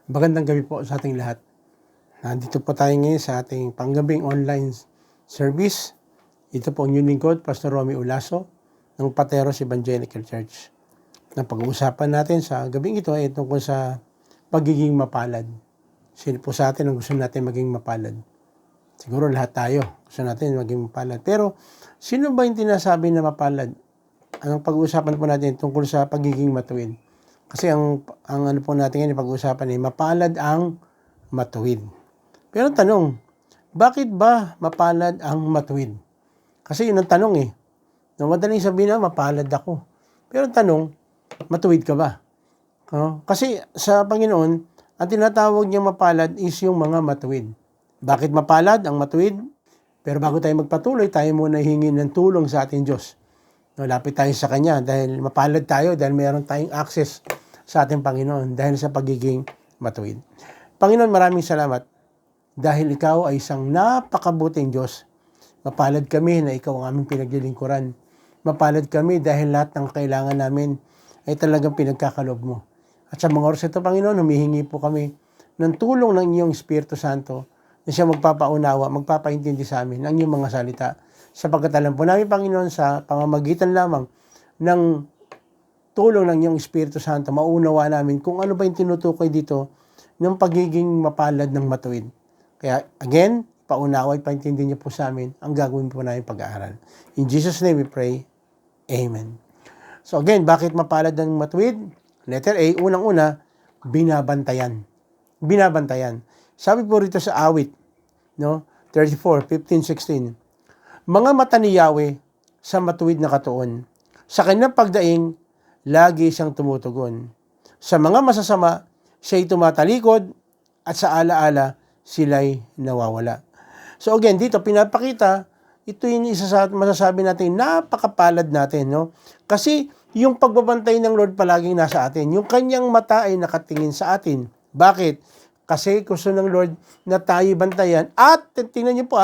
Magandang gabi po sa ating lahat. Nandito po tayo ngayon sa ating panggabing online service. Ito po ang inyong lingkod, Pastor Romy Ulaso ng Pateros Evangelical Church. Ang pag-uusapan natin sa gabing ito ay tungkol sa pagiging mapalad. Sino po sa atin ang gusto natin maging mapalad? Siguro lahat tayo gusto natin maging mapalad. Pero sino ba yung tinasabi na mapalad? Anong pag-uusapan po natin tungkol sa pagiging matuwid? Kasi ang ano po natin ngayon, pag-uusapan ay mapalad ang matuwid. Pero tanong, bakit ba mapalad ang matuwid? Kasi yun ang tanong eh. Madaling sabihin na mapalad ako. Pero tanong, matuwid ka ba? Kasi sa Panginoon, ang tinatawag niyang mapalad is yung mga matuwid. Bakit mapalad ang matuwid? Pero bago tayo magpatuloy, tayo muna hingi ng tulong sa ating Diyos. Lapit tayo sa Kanya dahil mapalad tayo dahil mayroon tayong access sa ating Panginoon dahil sa pagiging matuwid. Panginoon, maraming salamat dahil Ikaw ay isang napakabuting Diyos. Mapalad kami na Ikaw ang aming pinaglilingkuran. Mapalad kami dahil lahat ng kailangan namin ay talagang pinagkakalob mo. At sa mga oras ito, Panginoon, humihingi po kami ng tulong ng iyong Espiritu Santo na siya magpapaunawa, magpapaintindi sa amin ng iyong mga salita. Sapagkat alam po namin, Panginoon, sa pamamagitan lamang ng tulong ng iyong Espiritu Santo, maunawa namin kung ano ba yung tinutukoy dito ng pagiging mapalad ng matuwid. Kaya, again, paunawa at paintindi niyo po sa amin ang gagawin po namin pag-aaral. In Jesus' name we pray. Amen. So again, bakit mapalad ng matuwid? Letter A, unang-una, binabantayan. Binabantayan. Sabi po rito sa awit, 34, 15, 16, mga mata ni Yahweh sa matuwid na katuon. Sa kanyang pagdaing, lagi siyang tumutugon. Sa mga masasama, siya'y tumatalikod at sa alaala, sila'y nawawala. So again, dito pinapakita, ito yung isa sa masasabi natin, napakapalad natin. Kasi yung pagbabantay ng Lord palaging nasa atin. Yung kanyang mata ay nakatingin sa atin. Bakit? Kasi gusto ng Lord na tayo bantayan. At tingnan niyo po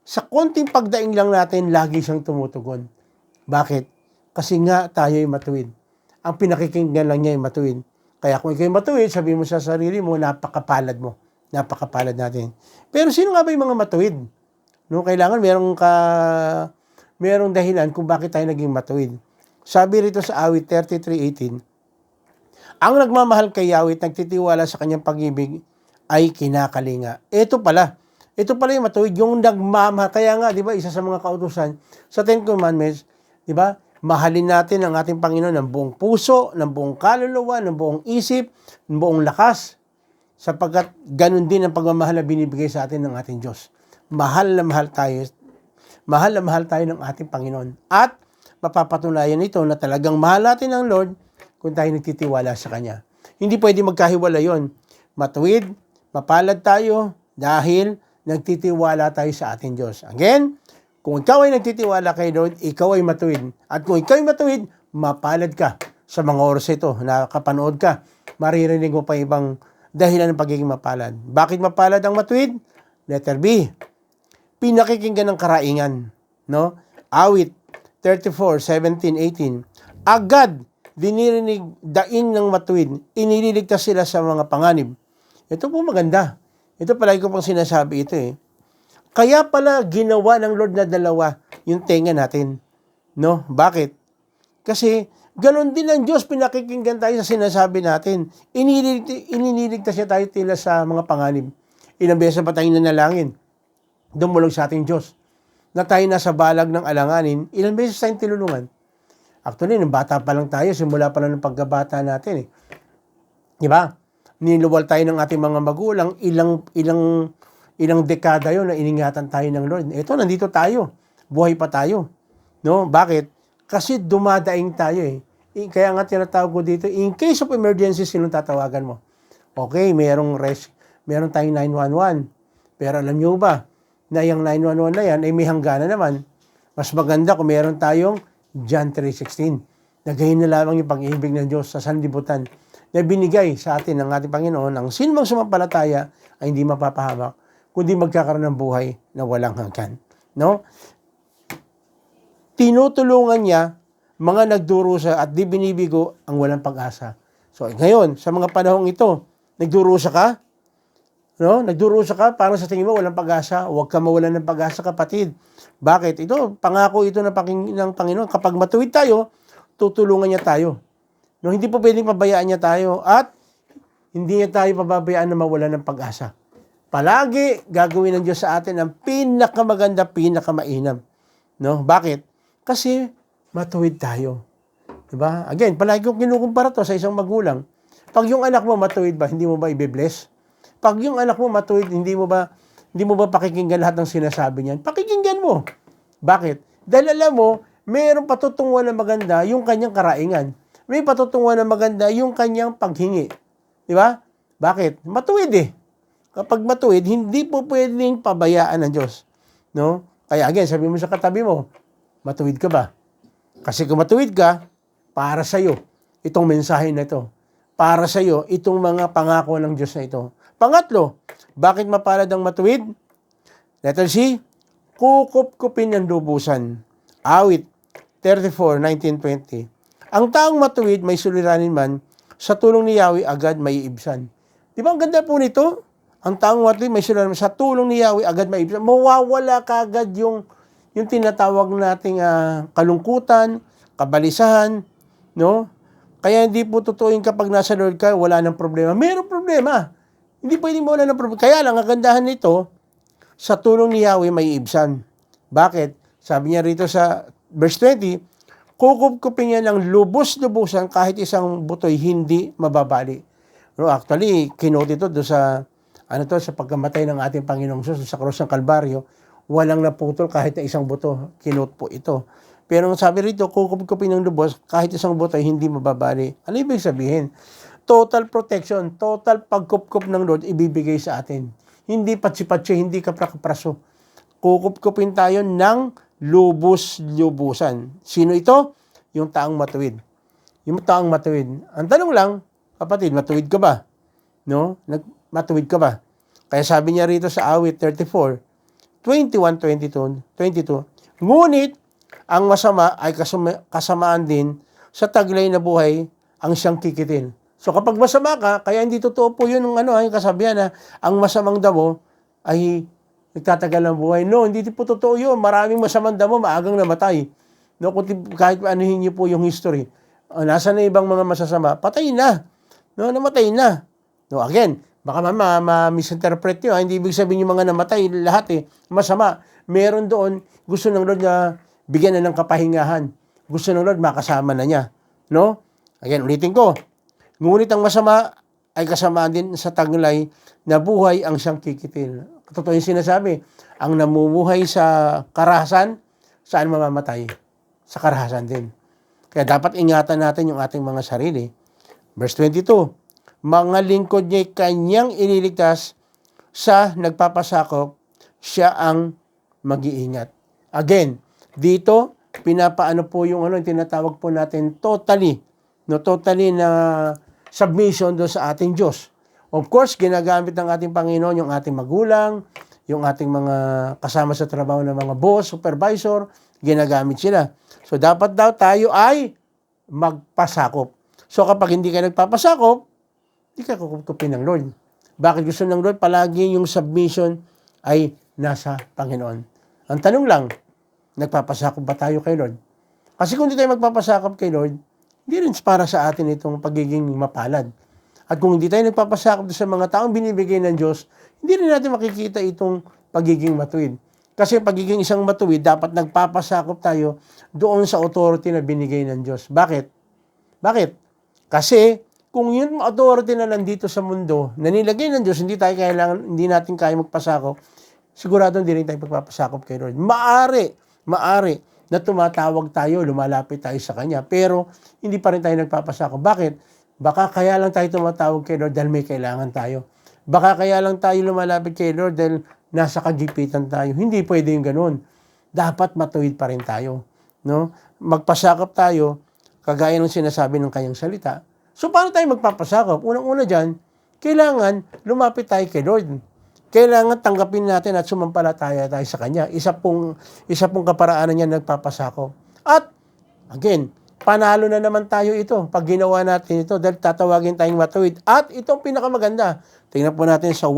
sa konting pagdaing lang natin, lagi siyang tumutugon. Bakit? Kasi nga tayo ay matuwid. Ang pinakikinggan lang niya ay matuwid. Kaya kung ikaw ay matuwid, sabihin mo sa sarili mo, napakapalad mo. Napakapalad natin. Pero sino nga ba yung mga matuwid? Kailangan merong dahilan kung bakit tayo naging matuwid. Sabi rito sa awit 33:18, ang nagmamahal kay Yahweh at nagtitiwala sa kanyang pag-ibig ay kinakalinga. Ito pala yung matuwid, yung nagmamahal. Kaya nga, di ba, isa sa mga kautusan sa Ten Commandments, di ba, mahalin natin ang ating Panginoon ng buong puso, ng buong kaluluwa, ng buong isip, ng buong lakas, sapagkat ganun din ang pagmamahal na binibigay sa atin ng ating Diyos. Mahal na mahal tayo ng ating Panginoon. At mapapatunayan ito na talagang mahal natin ang Lord kung tayo nagtitiwala sa Kanya. Hindi pwede magkahiwala yon. Matuwid, mapalad tayo dahil nagtitiwala tayo sa ating Diyos. Again, kung ikaw ay nagtitiwala kay Lord, ikaw ay matuwid. At kung ikaw ay matuwid, mapalad ka sa mga oras ito. Nakapanood ka, maririnig mo pa ibang dahilan ng pagiging mapalad. Bakit mapalad ang matuwid? Letter B, pinakikinggan ng karaingan. Awit 34, 17, 18. Agad dinirinig daing ng matuwid, iniligtas sila sa mga panganib. Ito po maganda. Ito palagi ko pang sinasabi ito eh. Kaya pala ginawa ng Lord na dalawa yung tenga natin. Bakit? Kasi ganon din ang Diyos, pinakikinggan tayo sa sinasabi natin. Iniligtas niya tayo tila sa mga panganib. Ilang beses pa tayong nanalangin, dumulog sa ating Diyos, na tayo nasa balag ng alanganin, ilang beses tayong tinulungan. Actually, nung bata pa lang tayo, simula pa lang ng pagkabata natin eh. Di ba? Niluwal tayo ng ating mga magulang, ilang dekada yun na iningatan tayo ng Lord. Ito, nandito tayo. Buhay pa tayo. Bakit? Kasi dumadaing tayo eh. Kaya nga tinatawag ko dito, in case of emergency, sinong tatawagan mo? Okay, meron tayong 911. Pero alam nyo ba, na yung 911 na yan ay may hangganan naman. Mas maganda kung meron tayong John 3:16. Na gayon na lamang yung pag-ibig ng Diyos sa sanlibutan na binigay sa atin ng ating Panginoon. Ang sinumang sumampalataya ay hindi mapapahamak, kundi magkakaroon ng buhay na walang hanggan. Tinutulungan niya mga nagdurusa at di binibigo ang walang pag-asa. So ngayon, sa mga panahong ito, Nagdurusa ka? No? Nagdurusa ka, parang sa tingin mo walang pag-asa. Huwag ka mawalan ng pag-asa, kapatid. Bakit? Ito, pangako ito ng Panginoon. Kapag matuwid tayo, tutulungan niya tayo. No, hindi po pwedeng pabayaan niya tayo at hindi niya tayo pababayaan na mawalan ng pag-asa. Palagi gagawin ng Diyos sa atin ang pinakamaganda, pinakamainam. No? Bakit? Kasi matuwid tayo. Diba? Again, palagi kong kinukumpara to sa isang magulang. Pag yung anak mo matuwid ba, hindi mo ba i-bless? Pag yung anak mo matuwid, hindi mo ba pakikinggan lahat ng sinasabi niyan? Pakikinggan mo. Bakit? Dahil alam mo, mayroong patutunguhan na maganda yung kanyang karaingan. May patutunguhan na maganda yung kanyang paghingi. Di ba? Bakit? Matuwid eh. Kapag matuwid, hindi po pwedeng pabayaan ng Diyos. No? Kaya again, sabi mo sa katabi mo, matuwid ka ba? Kasi kung matuwid ka, para sa'yo itong mensahe na ito. Para sa'yo itong mga pangako ng Diyos na ito. Pangatlo, bakit mapalad ang matuwid? Letter C, kukup-kupin ng lubusan. Awit 34:19-20. Ang taong matuwid may suliranin man, sa tulong ni Yahweh agad may iibsan. Di ba ang ganda po nito? Ang taong matuwid may suliranin man, sa tulong ni Yahweh agad may iibsan. Mawawala kagad yung tinatawag nating kalungkutan, kabalisahan, no? Kaya hindi po totoo yung kapag nasa Lord ka, wala nang problema. Mayroong problema. Hindi pwedeng mawala ng problema. Kaya lang, ang kagandahan nito, sa tulong ni Yahweh may ibsan. Bakit? Sabi niya rito sa verse 20, kukup-kupin niya ng lubos-lubusan kahit isang butoy hindi mababali. No, actually, kinote ito sa sa pagkamatay ng ating Panginoong Jesus sa krus ng Kalbaryo, walang naputol kahit na isang buto. Kinote po ito. Pero sabi rito, kukup-kupin ng lubos kahit isang butoy hindi mababali. Ano ibig sabihin? Total protection, total pagkup-kup ng Lord ibibigay sa atin. Hindi patsi-patsi, hindi kapra-kapraso. Kukup-kupin tayo ng lubos-lubusan. Sino ito? Yung taong matuwid. Yung taong matuwid. Ang tanong lang, kapatid, matuwid ka ba? No? Matuwid ka ba? Kaya sabi niya rito sa awit 34:21-22, ngunit ang masama ay kasamaan din sa taglay na buhay ang siyang kikitin. So kapag masama ka, kaya hindi totoo po yun yung kasabihan na ang masamang damo ay nagtatagal ng buhay. No, hindi po totoo yun. Maraming masamang damo, maagang namatay. No, kahit anuhin niyo po yung history. Nasa na ibang mga masasama, patay na. No, namatay na. No, again, baka ma-misinterpret nyo. Hindi ibig sabihin yung mga namatay, lahat masama. Meron doon, gusto ng Lord na bigyan na ng kapahingahan. Gusto ng Lord makasama na niya. No? Again, ulitin ko. Ngunit ang masama ay kasamaan din sa taglay na buhay ang siyang kikitil. Totoo yung sinasabi. Ang namumuhay sa karahasan, saan mamamatay? Sa karahasan din. Kaya dapat ingatan natin yung ating mga sarili. Verse 22, mga lingkod niya kanyang iniligtas sa nagpapasakop, siya ang mag-iingat. Again, dito, pinapaano po yung tinatawag po natin totally na submission doon sa ating Diyos. Of course, ginagamit ng ating Panginoon yung ating magulang, yung ating mga kasama sa trabaho ng mga boss, supervisor, ginagamit sila. So, dapat daw tayo ay magpasakop. So, kapag hindi ka nagpapasakop, hindi ka kukupin ng Lord. Bakit gusto ng Lord? Palagi yung submission ay nasa Panginoon. Ang tanong lang, nagpapasakop ba tayo kay Lord? Kasi kung hindi tayo magpapasakop kay Lord, hindi rin para sa atin itong pagiging mapalad. At kung hindi tayo nagpapasakop sa mga taong binibigay ng Diyos, hindi rin natin makikita itong pagiging matuwid. Kasi pagiging isang matuwid, dapat nagpapasakop tayo doon sa authority na binigay ng Diyos. Bakit? Bakit? Kasi kung yung authority na nandito sa mundo, na nilagay ng Diyos, hindi natin kaya magpasakop, sigurado hindi rin tayo magpapasakop kay Lord. Maari na tumatawag tayo, lumalapit tayo sa Kanya, pero hindi pa rin tayo nagpapasakop. Bakit? Baka kaya lang tayo tumatawag kay Lord dahil may kailangan tayo. Baka kaya lang tayo lumalapit kay Lord dahil nasa kagipitan tayo. Hindi pwede yung ganun. Dapat matuwid pa rin tayo. No? Magpasakop tayo, kagaya ng sinasabi ng Kanyang salita. So, paano tayo magpapasakop? Unang-una dyan, kailangan lumapit tayo kay Lord. Kailangan tanggapin natin at sumampalataya tayo sa Kanya. Isa pong kaparaanan niya nagpapasakop. At, again, Panalo na naman tayo ito pag ginawa natin ito dahil tatawagin tayong matuwid. At itong pinakamaganda, tingnan po natin sa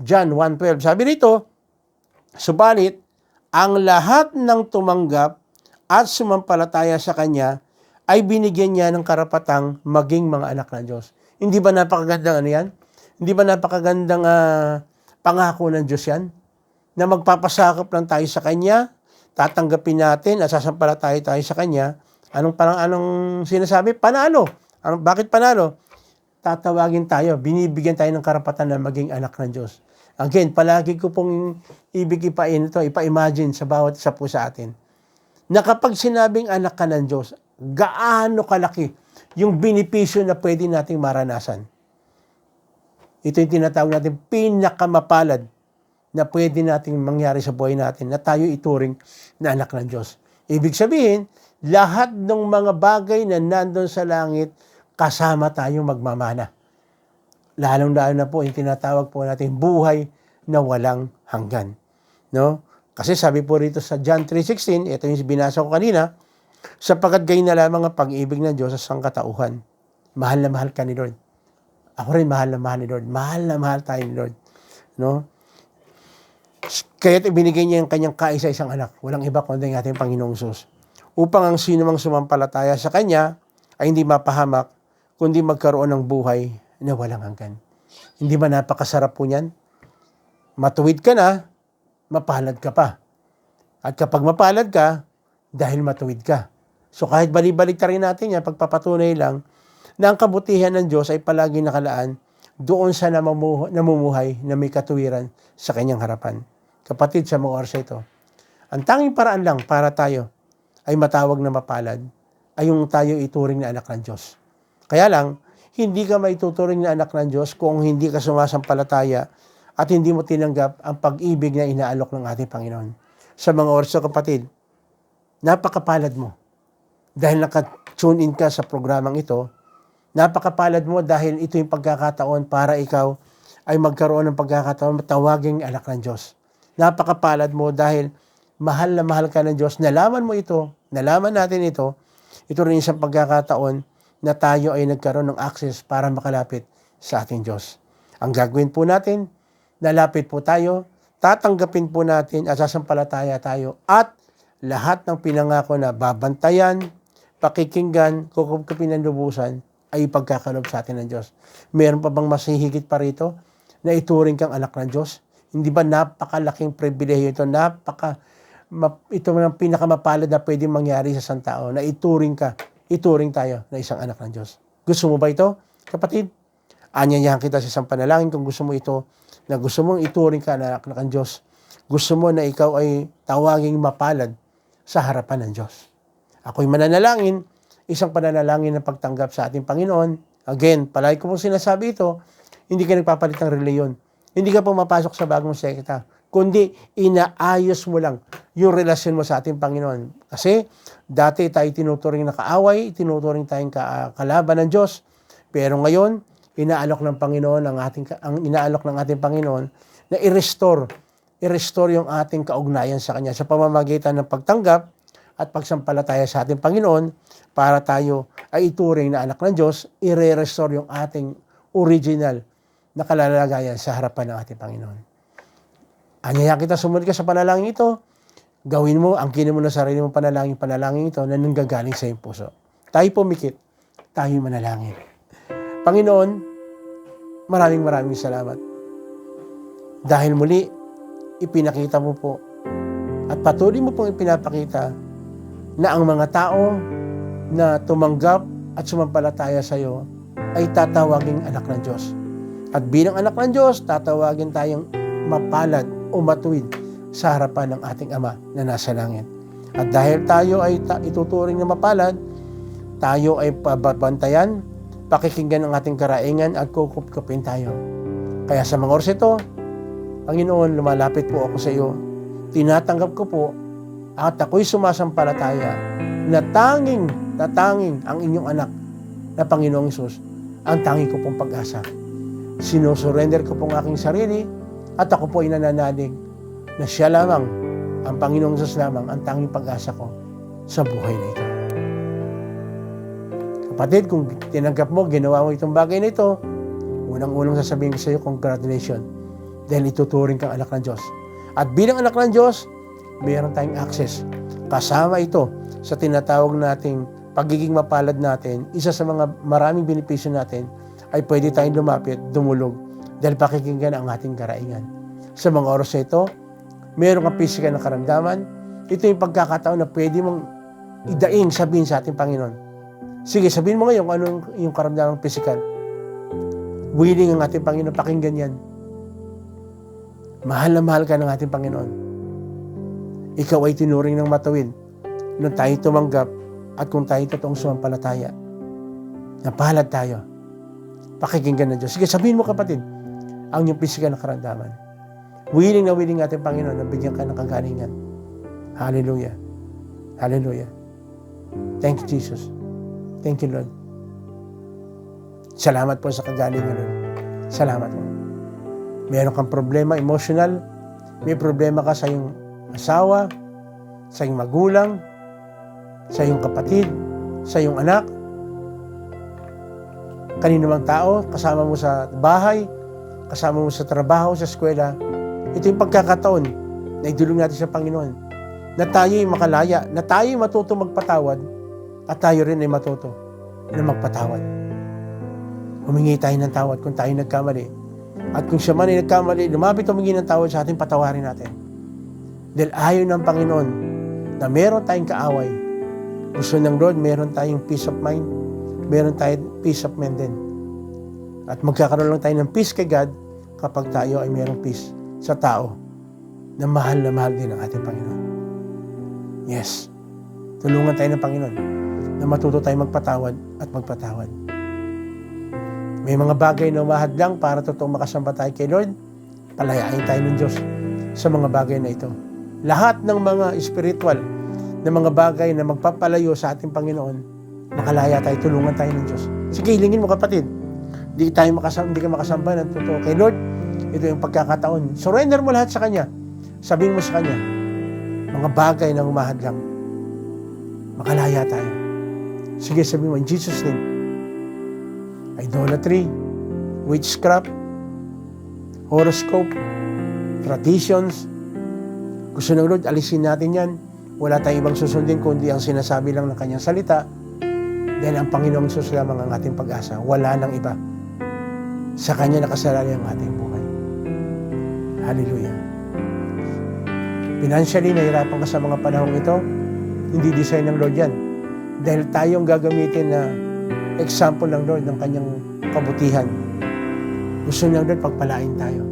John 1:12. Sabi rito, subalit, ang lahat ng tumanggap at sumampalataya sa Kanya ay binigyan niya ng karapatang maging mga anak ng Diyos. Hindi ba napakagandang ano yan? Hindi ba napakagandang pangako ng Diyos yan? Na magpapasakop lang tayo sa Kanya, tatanggapin natin at sasampalataya tayo sa Kanya. Anong sinasabi? Panalo. Bakit panalo? Tatawagin tayo, binibigyan tayo ng karapatan na maging anak ng Diyos. Again, palagi ko pong ibig ipa-imagine sa bawat isa po sa atin, na kapag sinabing anak ka ng Diyos, gaano kalaki yung benepisyo na pwede nating maranasan. Ito yung tinatawag natin pinakamapalad na pwede nating mangyari sa buhay natin, na tayo ituring na anak ng Diyos. Ibig sabihin, lahat ng mga bagay na nandun sa langit, kasama tayong magmamana. Lalong-lalo na po yung tinatawag po natin buhay na walang hanggan. No? Kasi sabi po rito sa John 3:16, ito yung binasa ko kanina, sapagkat gayon na lamang ang pag-ibig ng Diyos sa sangkatauhan. Mahal na mahal ka ni Lord. Ako rin mahal na mahal ni Lord. Mahal na mahal tayo ni Lord. No? Kaya't ibinigay niya yung kanyang kaisa-isang anak. Walang iba kundi ang ating Panginoong Hesus. Upang ang sino mang sumampalataya sa Kanya ay hindi mapahamak, kundi magkaroon ng buhay na walang hanggan. Hindi ba napakasarap po niyan? Matuwid ka na, mapalad ka pa. At kapag mapalad ka, dahil matuwid ka. So kahit balik-balik rin natin yan, pagpapatunay lang na ang kabutihan ng Diyos ay palagi nakalaan doon sa namumuhay na may katuwiran sa Kanyang harapan. Kapatid, sa mga oras ito, ang tanging paraan lang para tayo ay matawag na mapalad ay yung tayo ituring na anak ng Diyos. Kaya lang, hindi ka maituturing na anak ng Diyos kung hindi ka sumasampalataya at hindi mo tinanggap ang pag-ibig na inaalok ng ating Panginoon. Sa mga oras ito, kapatid, napakapalad mo. Dahil naka-tune in ka sa programang ito, napakapalad mo dahil ito yung pagkakataon para ikaw ay magkaroon ng pagkakataon matawaging anak ng Diyos. Napakapalad mo dahil mahal na mahal ka ng Diyos. Nalaman mo ito, nalaman natin ito, ito rin isang pagkakataon na tayo ay nagkaroon ng access para makalapit sa ating Diyos. Ang gagawin po natin, lalapit po tayo, tatanggapin po natin at sasampalataya tayo at lahat ng pinangako na babantayan, pakikinggan, kukupkupin ng lubusan ay ipagkakalob sa atin ng Diyos. Meron pa bang mas hihigit pa rito na ituring kang anak ng Diyos? Hindi ba napakalaking pribilehiyo ito? Ito ang pinakamapalad na pwedeng mangyari sa isang tao na ituring tayo na isang anak ng Diyos. Gusto mo ba ito, kapatid? Anyanyahan kita sa isang panalangin kung gusto mo ito, na gusto mong ituring ka na anak ng Diyos. Gusto mo na ikaw ay tawaging mapalad sa harapan ng Diyos. Ako'y mananalangin, isang pananalangin ng pagtanggap sa ating Panginoon. Again, palagi ko pong sinasabi ito, hindi ka nagpapalit ng reliyon. Hindi ka pumapasok sa bagong sekta, kundi inaayos mo lang yung relasyon mo sa ating Panginoon. Kasi dati tayo tinuturing na kaaway, tinuturing tayong kalaban ng Diyos. Pero ngayon, inaalok ng ating Panginoon na i-restore yung ating kaugnayan sa Kanya sa pamamagitan ng pagtanggap at pagsampalataya sa ating Panginoon para tayo ay ituring na anak ng Diyos, i-restore yung ating original na kalalagayan sa harapan ng ating Panginoon. Anyayahan kita, sumunod ka sa panalangin ito, gawin mo, angkinin mo na sarili mo panalangin ito na nanggagaling sa iyong puso. Tayo pumikit, tayo manalangin. Panginoon, maraming salamat. Dahil muli, ipinakita mo po at patuloy mo pong ipinapakita na ang mga tao na tumanggap at sumampalataya sa iyo ay tatawaging anak ng Diyos. At bilang anak ng Diyos, tatawagin tayong mapalad o matuwid sa harapan ng ating Ama na nasa langit. At dahil tayo ay ituturing na mapalad, tayo ay pababantayan, pakikinggan ang ating karaingan at kukupkupin tayo. Kaya sa mga oras ito, Panginoon, lumalapit po ako sa iyo. Tinatanggap ko po at ako'y sumasampalataya na tanging ang inyong anak na Panginoong Hesus ang tangi ko pong pag-asa. Sinusurrender ko pong aking sarili at ako po ay nananalig na siya lamang, ang Panginoong Hesus lamang, ang tanging pag-asa ko sa buhay na ito. Kapatid, kung tinanggap mo, ginawa mo itong bagay na ito, unang-unang sasabihin ko sa iyo, congratulations. Dahil ituturing kang anak ng Diyos. At bilang anak ng Diyos, mayroon tayong access. Kasama ito sa tinatawag nating pagiging mapalad natin, isa sa mga maraming benepisyo natin, ay pwede tayong lumapit, dumulog, dahil pakikinggan ang ating karaingan. Sa mga oras na ito, mayroon kang physical na karamdaman. Ito yung pagkakataon na pwede mong idaing sabihin sa ating Panginoon. Sige, sabihin mo ngayon kung anong yung karamdaman physical. Willing ang ating Panginoon, pakinggan yan. Mahal na mahal ka ng ating Panginoon. Ikaw ay tinuring ng matuwid nung tayo tumanggap at kung tayo totoong sumampalataya. Napalad tayo. Pakikinggan ng Diyos. Sige, sabihin mo kapatid, ang iyong physical na karamdaman. Willing na willing ating Panginoon na bigyan ka ng kagalingan. Hallelujah. Hallelujah. Thank you, Jesus. Thank you, Lord. Salamat po sa kagalingan, Lord. Salamat po. Meron kang problema, emotional. May problema ka sa iyong asawa, sa iyong magulang, sa iyong kapatid, sa iyong anak. Kanino mang tao, kasama mo sa bahay, kasama mo sa trabaho, sa eskwela. Ito yung pagkakataon na idulong natin sa Panginoon. Na tayo'y makalaya, na tayo'y matuto magpatawad, at tayo rin ay matuto na magpatawad. Humingi tayo ng tawad kung tayo nagkamali. At kung siya man ay nagkamali, lumapit humingi ng tawad sa ating, patawarin natin. Dahil ayaw ng Panginoon na meron tayong kaaway. Gusto ng Lord, meron tayong peace of mind, meron tayong peace of mind din. At magkakaroon lang tayo ng peace kay God kapag tayo ay merong peace sa tao na mahal din ang ating Panginoon. Yes, tulungan tayo ng Panginoon na matuto tayo magpatawad at magpatawad. May mga bagay na umahadlang para totoong makasamba tayo kay Lord, palayain tayo ng Diyos sa mga bagay na ito. Lahat ng mga spiritual na mga bagay na magpapalayo sa ating Panginoon, makalaya tayo, tulungan tayo ng Diyos. Sige, hilingin mo kapatid, hindi ka makasamba ng totoo kay Lord. Ito yung pagkakataon. Surrender mo lahat sa Kanya. Sabihin mo sa Kanya, mga bagay na umahadlang, makalaya tayo. Sige, sabihin mo, in Jesus' name, idolatry, witchcraft, horoscope, traditions. Gusto ng Lord, alisin natin yan. Wala tayong ibang susundin kundi ang sinasabi lang ng Kanyang salita. Dahil ang Panginoong Diyos lamang ang ating pag-asa. Wala nang iba. Sa Kanya nakasalalay ang ating buhay. Hallelujah. Financially, nahirapan ka sa mga panahong ito. Hindi design ng Lord yan. Dahil tayong gagamitin na example ng Lord ng Kanyang kabutihan. Gusto ng Lord, pagpalain tayo.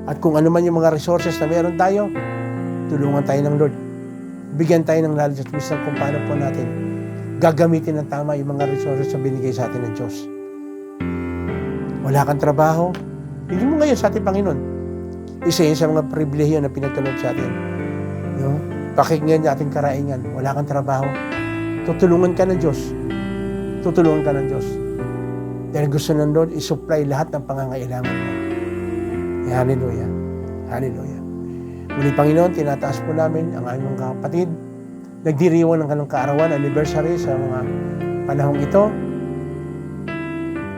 At kung ano man yung mga resources na meron tayo, tulungan tayo ng Lord. Bigyan tayo ng knowledge at wisdom kung paano po natin gagamitin ng tama yung mga resources na binigay sa atin ng Diyos. Wala kang trabaho, hindi mo ngayon sa ating Panginoon. Isa yun sa mga pribilehiyo na pinagkaloob sa atin. No? Pakinggan niya ating karaingan. Wala kang trabaho. Tutulungan ka ng Diyos. Tutulungan ka ng Diyos. Dahil gusto ng Lord, isupply lahat ng pangangailangan mo. Hallelujah. Hallelujah. Muli Panginoon, tinataas po namin ang aming mga kapatid. Nagdiriwang ng kanilang kaarawan, anniversary sa mga panahong ito.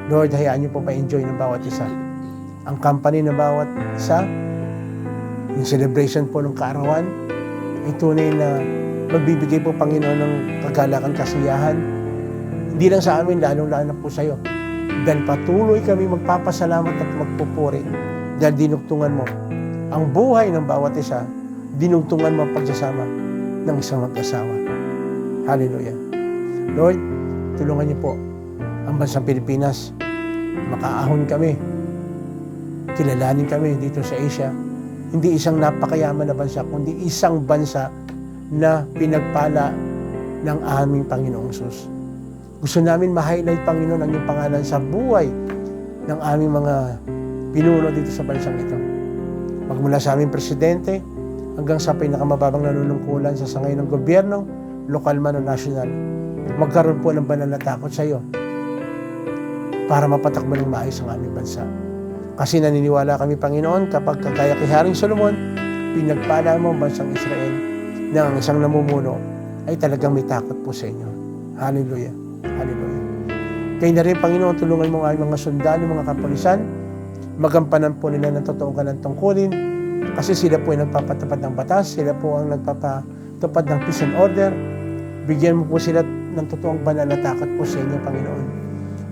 Lord, hayaan niyo po pa-enjoy ng bawat isa. Ang company ng bawat isa, yung celebration po ng kaarawan, ay tunay na magbibigay po Panginoon ng kagalakan, kasiyahan. Hindi lang sa amin, lalong-lalo na po sa iyo. Dahil patuloy kami magpapasalamat at magpupuri dahil dinugtungan mo ang buhay ng bawat isa, dinugtungan mo ang pagsasama ng isang mag-asawa. Hallelujah. Lord, tulungan niyo po ang bansang Pilipinas. Makaahon kami. Kilalanin kami dito sa Asia. Hindi isang napakayaman na bansa, kundi isang bansa na pinagpala ng aming Panginoong Sus. Gusto namin ma-highlight, Panginoon, ang iyong pangalan sa buhay ng aming mga pinuno dito sa bansang ito. Magmula sa aming presidente hanggang sa pinakamababang nanunungkulan sa sangay ng gobyerno, lokal man o national, magkaroon po ng banal na takot sa iyo para mapatakbo ng maayos ang aming bansa. Kasi naniniwala kami, Panginoon, kapag kagaya kay Haring Solomon, pinagpala mo ang bansang Israel na ang isang namumuno ay talagang may takot po sa inyo. Hallelujah. Hallelujah. Kaya na rin, Panginoon, tulungan mo ang mga sundalo, mga kapulisan, magampanan po nila ng totoong kanilang tungkulin, kasi sila po ay nagpapatupad ng batas, sila po ang nagpapatupad ng peace and order. Bigyan mo po sila ng totoong banal na takot po sa inyo, Panginoon,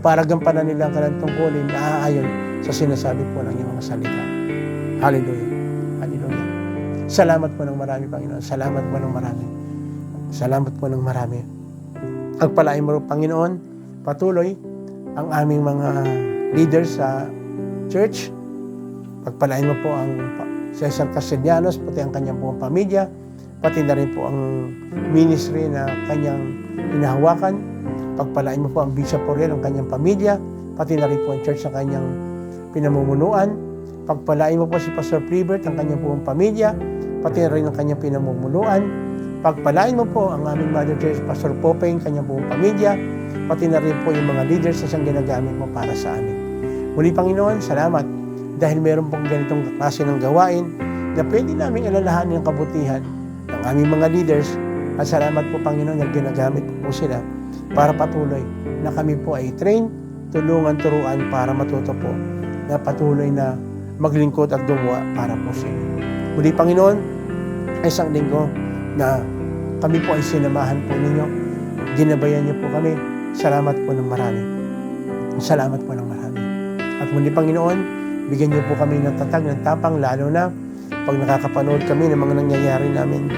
para gampanan nila ang kanilang tungkulin na aayon sa sinasabi po ng iyong mga salita. Hallelujah. Hallelujah. Salamat po ng marami, Panginoon. Salamat po ng marami. Salamat po ng marami. Pagpalain mo, Panginoon, patuloy ang aming mga leaders sa church. Pagpalain mo po ang Cesar Castellanos, pati ang kanyang buong pamilya, pati na rin po ang ministry na kanyang hinahawakan. Pagpalain mo po ang Bishop Oriel, ang kanyang pamilya, pati na rin po ang church na kanyang pinamumunuan. Pagpalain mo po si Pastor Pribert, ang kanyang buong pamilya, pati na rin ang kanyang pinamumunuan. Pagpalain mo po ang aming Mother Church, Pastor Popeng, kanyang buong pamilya, pati na rin po yung mga leaders na siyang ginagamit mo para sa amin. Muli, Panginoon, salamat dahil meron pong ganitong klase ng gawain na pwede namin alalahanin ang kabutihan ng aming mga leaders. At salamat po, Panginoon, na ginagamit po sila para patuloy na kami po ay train, tulungan, turuan para matuto po na patuloy na maglingkod at gumawa para po sa inyo. Muli, Panginoon, isang linggo na kami po ay sinamahan po ninyo. Ginabayan niyo po kami. Salamat po ng marami. Salamat po ng marami. At muli, Panginoon, bigyan niyo po kami ng tatag, ng tapang, lalo na pag nakakapanood kami ng mga nangyayari namin,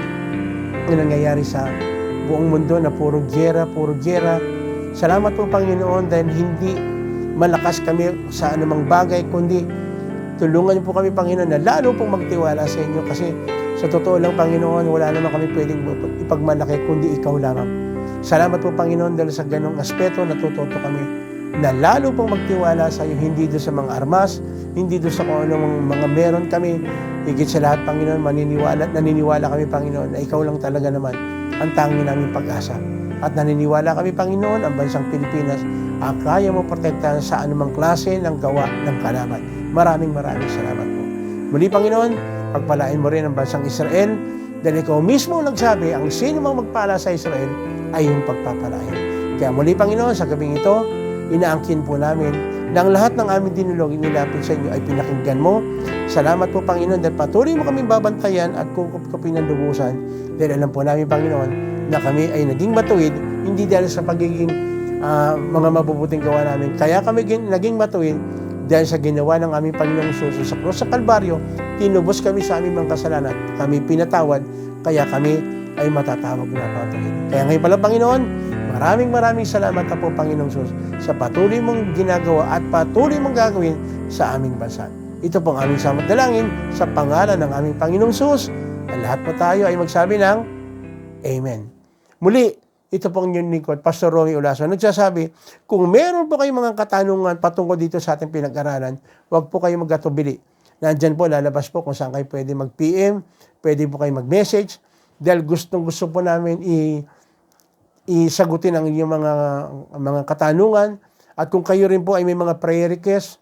ng nangyayari sa buong mundo na puro giyera. Salamat po, Panginoon, dahil hindi malakas kami sa anumang bagay, kundi tulungan niyo po kami, Panginoon, na lalo pong magtiwala sa inyo, kasi sa totoo lang, Panginoon, wala naman kami pwedeng ipagmalaki kundi ikaw lamang. Salamat po, Panginoon, dahil sa ganong aspeto natututo kami na lalo pong magtiwala sa iyo, hindi doon sa mga armas, hindi doon sa kung anong mga meron kami. Higit sa lahat, Panginoon, naniniwala kami, Panginoon, na ikaw lang talaga naman ang tanging naming pag-asa. At naniniwala kami, Panginoon, ang bansang Pilipinas ang kaya mo protektahan sa anumang klase ng gawa ng kalaban. Maraming salamat po. Muli, Panginoon, pagpalain mo rin ang bansang Israel, dahil ikaw mismo nagsabi, ang sino mang magpala sa Israel ay yung pagpapalain. Kaya muli, Panginoon, sa gabing ito, inaangkin po namin na ang lahat ng aming dinulog inilapit sa inyo ay pinakinggan mo. Salamat po, Panginoon, dahil patuloy mo kaming babantayan at kukupkupin ng lubusan, dahil alam po namin, Panginoon, na kami ay naging matuwid, hindi dahil sa pagiging mga mabubuting gawa namin. Kaya kami naging matuwid dahil sa ginawa ng aming Panginoong Jesus sa krus sa Kalbaryo. Tinubos kami sa aming mga kasalanan, kami pinatawad, kaya kami ay matatawag na patuloy. Kaya ngayon pala, Panginoon, maraming salamat na po, Panginoong Jesus, sa patuloy mong ginagawa at patuloy mong gagawin sa aming bansa. Ito pong aming samot dalangin sa pangalan ng aming Panginoong Jesus. At lahat po tayo ay magsabi ng Amen. Muli, ito pong inyong lingkod, Pastor Romy Ulaso, nagsasabi, kung meron po kayong mga katanungan patungkol dito sa ating pinag-aralan, huwag po kayong mag-atubili. Nandyan po, lalabas po kung saan kayo pwede mag-PM, pwede po kayo mag-message, dahil gusto po namin isagutin ang inyong mga katanungan. At kung kayo rin po ay may mga prayer request,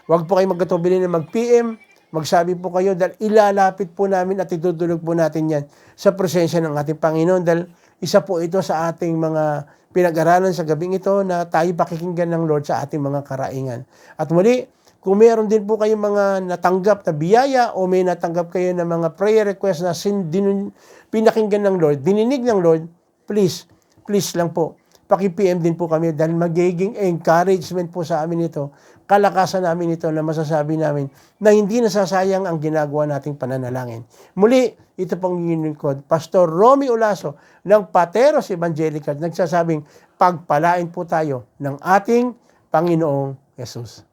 huwag po kayong mag-atubili na mag-PM, magsabi po kayo, dahil ilalapit po namin at itutulog po natin yan sa presensya ng ating Panginoon, dahil isa po ito sa ating mga pinag-aralan sa gabing ito na tayo pakikinggan ng Lord sa ating mga karaingan. At muli, kung meron din po kayong mga natanggap na biyaya o may natanggap kayo na mga prayer request na pinakinggan ng Lord, dininig ng Lord, please lang po, paki-PM din po kami dahil magiging encouragement po sa amin ito, kalakasan namin ito na masasabi namin na hindi nasasayang ang ginagawa nating pananalangin. Muli, ito pong lingkod, Pastor Romy Ulaso ng Pateros Evangelical, nagsasabing pagpalain po tayo ng ating Panginoong Jesus.